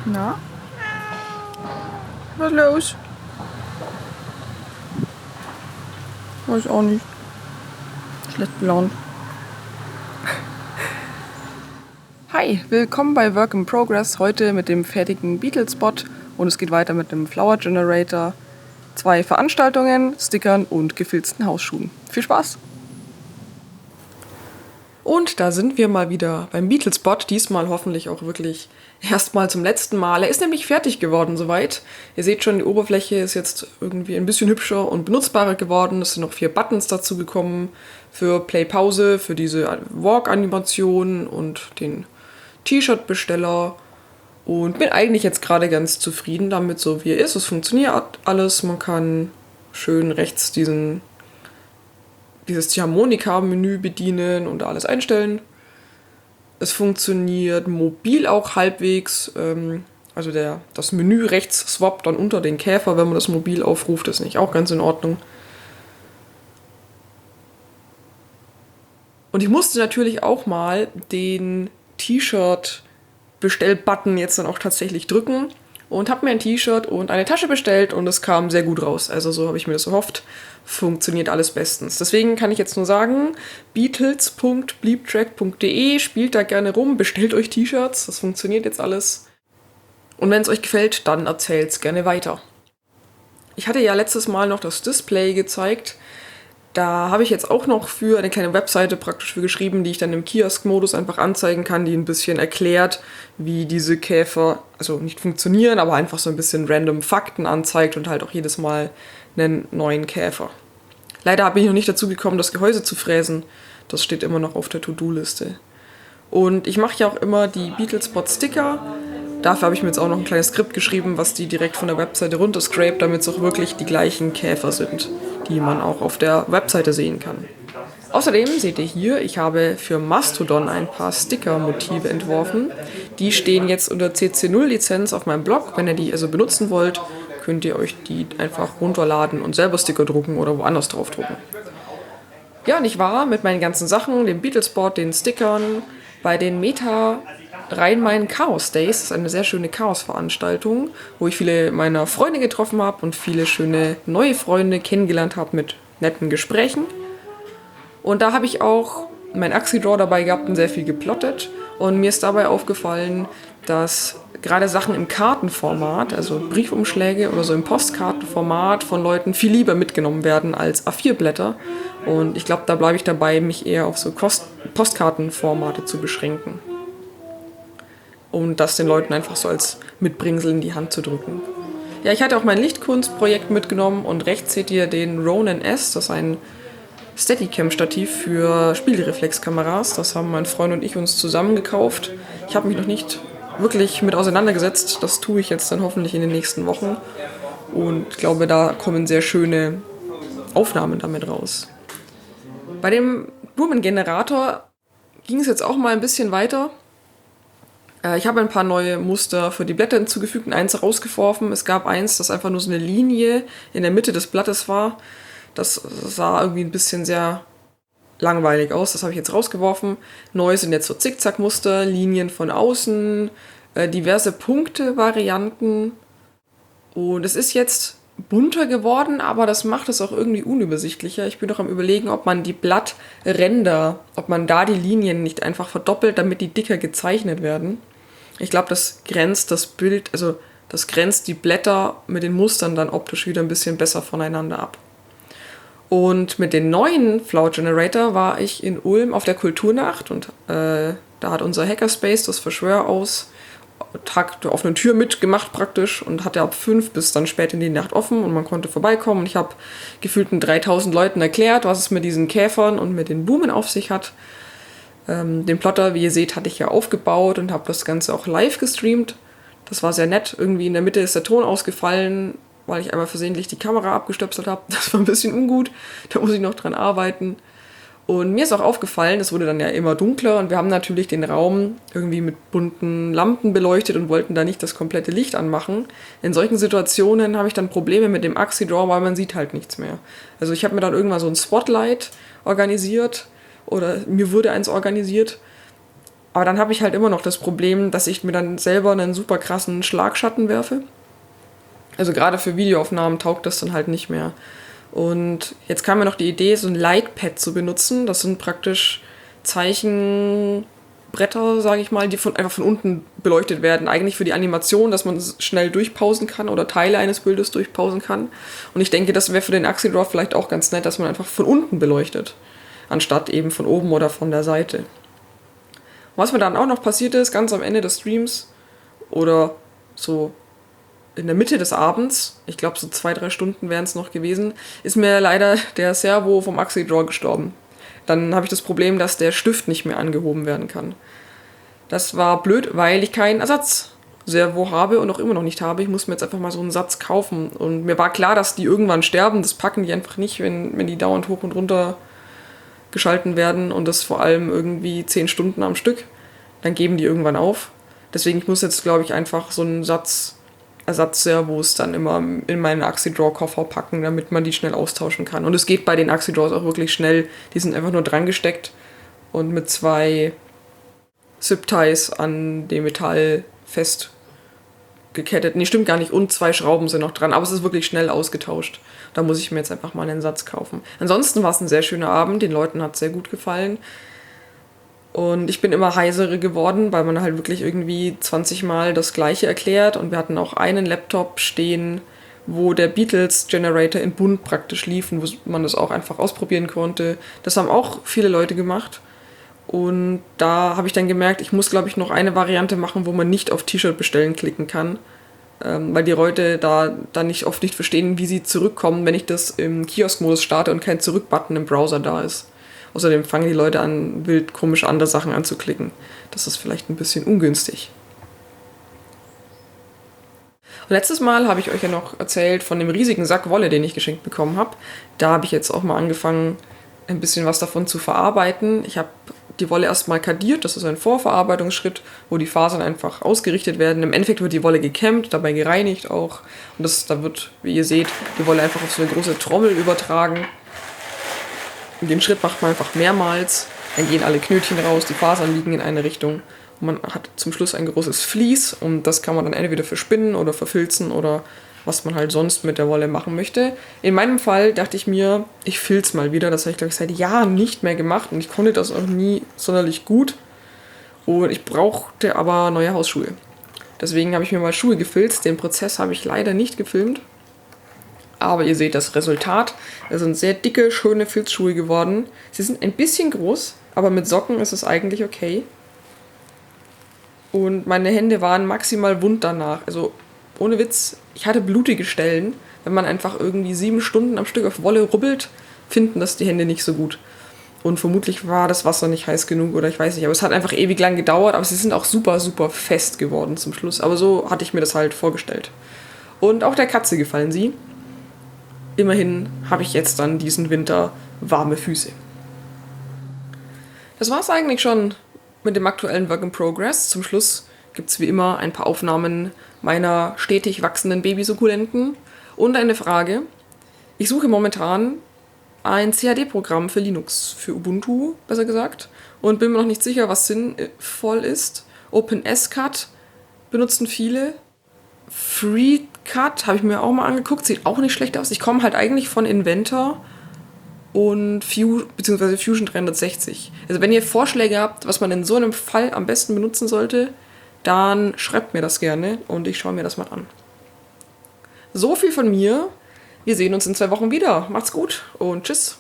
Na? Was ist los? Weiß auch nicht. Schlecht gelaunt. Hi, willkommen bei Work in Progress. Heute mit dem fertigen Beetle-Spot und es geht weiter mit dem Flower Generator, 2 Veranstaltungen, Stickern und gefilzten Hausschuhen. Viel Spaß! Und da sind wir mal wieder beim Beetle-Spot, diesmal hoffentlich auch wirklich erstmal zum letzten Mal. Er ist nämlich fertig geworden soweit. Ihr seht schon, die Oberfläche ist jetzt irgendwie ein bisschen hübscher und benutzbarer geworden. Es sind noch 4 Buttons dazu gekommen für Play-Pause, für diese Walk-Animation und den T-Shirt-Besteller. Und bin eigentlich jetzt gerade ganz zufrieden damit, so wie er ist. Es funktioniert alles. Man kann schön rechts dieses Harmonika-Menü bedienen und alles einstellen. Es funktioniert mobil auch halbwegs. Also das Menü rechts swappt dann unter den Käfer, wenn man das mobil aufruft. Das ist nicht auch ganz in Ordnung. Und ich musste natürlich auch mal den T-Shirt-Bestell-Button jetzt dann auch tatsächlich drücken und habe mir ein T-Shirt und eine Tasche bestellt und es kam sehr gut raus. Also so habe ich mir das erhofft. Funktioniert alles bestens. Deswegen kann ich jetzt nur sagen, beatles.bleeptrack.de, spielt da gerne rum, bestellt euch T-Shirts, das funktioniert jetzt alles. Und wenn es euch gefällt, dann erzählt's gerne weiter. Ich hatte ja letztes Mal noch das Display gezeigt. Da habe ich jetzt auch noch für eine kleine Webseite praktisch für geschrieben, die ich dann im Kiosk-Modus einfach anzeigen kann, die ein bisschen erklärt, wie diese Käfer, also nicht funktionieren, aber einfach so ein bisschen random Fakten anzeigt und halt auch jedes Mal einen neuen Käfer. Leider bin ich noch nicht dazu gekommen, das Gehäuse zu fräsen. Das steht immer noch auf der To-Do-Liste. Und ich mache ja auch immer die Beetle-Spot-Sticker. Dafür habe ich mir jetzt auch noch ein kleines Skript geschrieben, was die direkt von der Webseite runterscrapt, damit es auch wirklich die gleichen Käfer sind, die man auch auf der Webseite sehen kann. Außerdem seht ihr hier, ich habe für Mastodon ein paar Sticker-Motive entworfen. Die stehen jetzt unter CC0-Lizenz auf meinem Blog. Wenn ihr die also benutzen wollt, könnt ihr euch die einfach runterladen und selber Sticker drucken oder woanders drauf drucken. Ja, und ich war mit meinen ganzen Sachen, dem Beetle-Spot, den Stickern, bei den Meta Rhein-Main Chaos Days. Das ist eine sehr schöne Chaos-Veranstaltung, wo ich viele meiner Freunde getroffen habe und viele schöne neue Freunde kennengelernt habe mit netten Gesprächen. Und da habe ich auch mein Axi-Draw dabei gehabt und sehr viel geplottet. Und mir ist dabei aufgefallen, dass gerade Sachen im Kartenformat, also Briefumschläge oder so im Postkartenformat von Leuten viel lieber mitgenommen werden als A4-Blätter. Und ich glaube, da bleibe ich dabei, mich eher auf so Postkartenformate zu beschränken. Um das den Leuten einfach so als Mitbringsel in die Hand zu drücken. Ja, ich hatte auch mein Lichtkunstprojekt mitgenommen und rechts seht ihr den Ronin S, das ist ein Steadicam-Stativ für Spiegelreflexkameras. Das haben mein Freund und ich uns zusammen gekauft. Ich habe mich noch nicht wirklich mit auseinandergesetzt. Das tue ich jetzt dann hoffentlich in den nächsten Wochen. Und ich glaube, da kommen sehr schöne Aufnahmen damit raus. Bei dem Blumengenerator ging es jetzt auch mal ein bisschen weiter. Ich habe ein paar neue Muster für die Blätter hinzugefügt und eins rausgeworfen. Es gab eins, das einfach nur so eine Linie in der Mitte des Blattes war. Das sah irgendwie ein bisschen sehr langweilig aus. Das habe ich jetzt rausgeworfen. Neu sind jetzt so Zickzackmuster, Linien von außen, diverse Punkte-Varianten. Und es ist jetzt bunter geworden, aber das macht es auch irgendwie unübersichtlicher. Ich bin noch am Überlegen, ob man die Blattränder, ob man da die Linien nicht einfach verdoppelt, damit die dicker gezeichnet werden. Ich glaube, das grenzt das Bild, also das grenzt die Blätter mit den Mustern dann optisch wieder ein bisschen besser voneinander ab. Und mit dem neuen Flower Generator war ich in Ulm auf der Kulturnacht und da hat unser Hackerspace das Verschwör aus Tag der offenen Tür mitgemacht praktisch und hatte ab 5 bis dann spät in die Nacht offen und man konnte vorbeikommen. Und ich habe gefühlten 3000 Leuten erklärt, was es mit diesen Käfern und mit den Blumen auf sich hat. Den Plotter, wie ihr seht, hatte ich ja aufgebaut und habe das Ganze auch live gestreamt. Das war sehr nett. Irgendwie in der Mitte ist der Ton ausgefallen, weil ich einmal versehentlich die Kamera abgestöpselt habe. Das war ein bisschen ungut. Da muss ich noch dran arbeiten. Und mir ist auch aufgefallen, es wurde dann ja immer dunkler und wir haben natürlich den Raum irgendwie mit bunten Lampen beleuchtet und wollten da nicht das komplette Licht anmachen. In solchen Situationen habe ich dann Probleme mit dem Axi-Draw, weil man sieht halt nichts mehr. Also ich habe mir dann irgendwann so ein Spotlight organisiert oder mir wurde eins organisiert Aber dann habe ich halt immer noch das Problem, dass ich mir dann selber einen super krassen Schlagschatten werfe. Also gerade für Videoaufnahmen taugt das dann halt nicht mehr. Und jetzt kam mir noch die Idee, so ein Lightpad zu benutzen. Das sind praktisch Zeichenbretter, sage ich mal, die einfach von unten beleuchtet werden. Eigentlich für die Animation, dass man es schnell durchpausen kann oder Teile eines Bildes durchpausen kann. Und ich denke, das wäre für den Axidraw vielleicht auch ganz nett, dass man einfach von unten beleuchtet, anstatt eben von oben oder von der Seite. Was mir dann auch noch passiert ist, ganz am Ende des Streams oder so in der Mitte des Abends, ich glaube so 2-3 Stunden wären es noch gewesen, ist mir leider der Servo vom Axidraw gestorben. Dann habe ich das Problem, dass der Stift nicht mehr angehoben werden kann. Das war blöd, weil ich keinen Ersatz-Servo habe und auch immer noch nicht habe. Ich muss mir jetzt einfach mal so einen Satz kaufen. Und mir war klar, dass die irgendwann sterben. Das packen die einfach nicht, wenn die dauernd hoch und runter geschalten werden und das vor allem irgendwie 10 Stunden am Stück. Dann geben die irgendwann auf. Deswegen, ich muss jetzt, glaube ich, einfach so einen Ersatzservos dann immer in meinen Axidraw-Koffer packen, damit man die schnell austauschen kann. Und es geht bei den Axidraws auch wirklich schnell. Die sind einfach nur dran gesteckt und mit 2 Zip-Ties an dem Metall fest gekettet. Nee, stimmt gar nicht. Und 2 Schrauben sind noch dran. Aber es ist wirklich schnell ausgetauscht. Da muss ich mir jetzt einfach mal einen Satz kaufen. Ansonsten war es ein sehr schöner Abend. Den Leuten hat es sehr gut gefallen. Und ich bin immer heiserer geworden, weil man halt wirklich irgendwie 20 Mal das Gleiche erklärt. Und wir hatten auch einen Laptop stehen, wo der Beatles-Generator in bunt praktisch lief und wo man das auch einfach ausprobieren konnte. Das haben auch viele Leute gemacht. Und da habe ich dann gemerkt, ich muss, glaube ich, noch eine Variante machen, wo man nicht auf T-Shirt bestellen klicken kann. Weil die Leute da nicht oft nicht verstehen, wie sie zurückkommen, wenn ich das im Kiosk-Modus starte und kein Zurück-Button im Browser da ist. Außerdem fangen die Leute an, wild komische andere Sachen anzuklicken. Das ist vielleicht ein bisschen ungünstig. Und letztes Mal habe ich euch ja noch erzählt von dem riesigen Sack Wolle, den ich geschenkt bekommen habe. Da habe ich jetzt auch mal angefangen, ein bisschen was davon zu verarbeiten. Ich habe die Wolle erstmal kadiert, das ist ein Vorverarbeitungsschritt, wo die Fasern einfach ausgerichtet werden. Im Endeffekt wird die Wolle gekämmt, dabei gereinigt auch. Und da wird, wie ihr seht, die Wolle einfach auf so eine große Trommel übertragen. Den Schritt macht man einfach mehrmals, dann gehen alle Knötchen raus, die Fasern liegen in eine Richtung und man hat zum Schluss ein großes Vlies und das kann man dann entweder verspinnen oder verfilzen oder was man halt sonst mit der Wolle machen möchte. In meinem Fall dachte ich mir, ich filz mal wieder, das habe ich glaube ich seit Jahren nicht mehr gemacht und ich konnte das auch nie sonderlich gut und ich brauchte aber neue Hausschuhe. Deswegen habe ich mir mal Schuhe gefilzt, den Prozess habe ich leider nicht gefilmt. Aber ihr seht das Resultat. Es sind sehr dicke, schöne Filzschuhe geworden. Sie sind ein bisschen groß, aber mit Socken ist es eigentlich okay. Und meine Hände waren maximal wund danach. Also ohne Witz, ich hatte blutige Stellen. Wenn man einfach irgendwie 7 Stunden am Stück auf Wolle rubbelt, finden das die Hände nicht so gut. Und vermutlich war das Wasser nicht heiß genug oder ich weiß nicht. Aber es hat einfach ewig lang gedauert. Aber sie sind auch super, super fest geworden zum Schluss. Aber so hatte ich mir das halt vorgestellt. Und auch der Katze gefallen sie. Immerhin habe ich jetzt dann diesen Winter warme Füße. Das war es eigentlich schon mit dem aktuellen Work in Progress. Zum Schluss gibt es wie immer ein paar Aufnahmen meiner stetig wachsenden Babysukkulenten und eine Frage. Ich suche momentan ein CAD-Programm für Linux, für Ubuntu besser gesagt, und bin mir noch nicht sicher, was sinnvoll ist. OpenSCAD benutzen viele. FreeCAD habe ich mir auch mal angeguckt, sieht auch nicht schlecht aus. Ich komme halt eigentlich von Inventor und beziehungsweise Fusion 360. Also wenn ihr Vorschläge habt, was man in so einem Fall am besten benutzen sollte, dann schreibt mir das gerne und ich schaue mir das mal an. So viel von mir. Wir sehen uns in 2 Wochen wieder. Macht's gut und tschüss.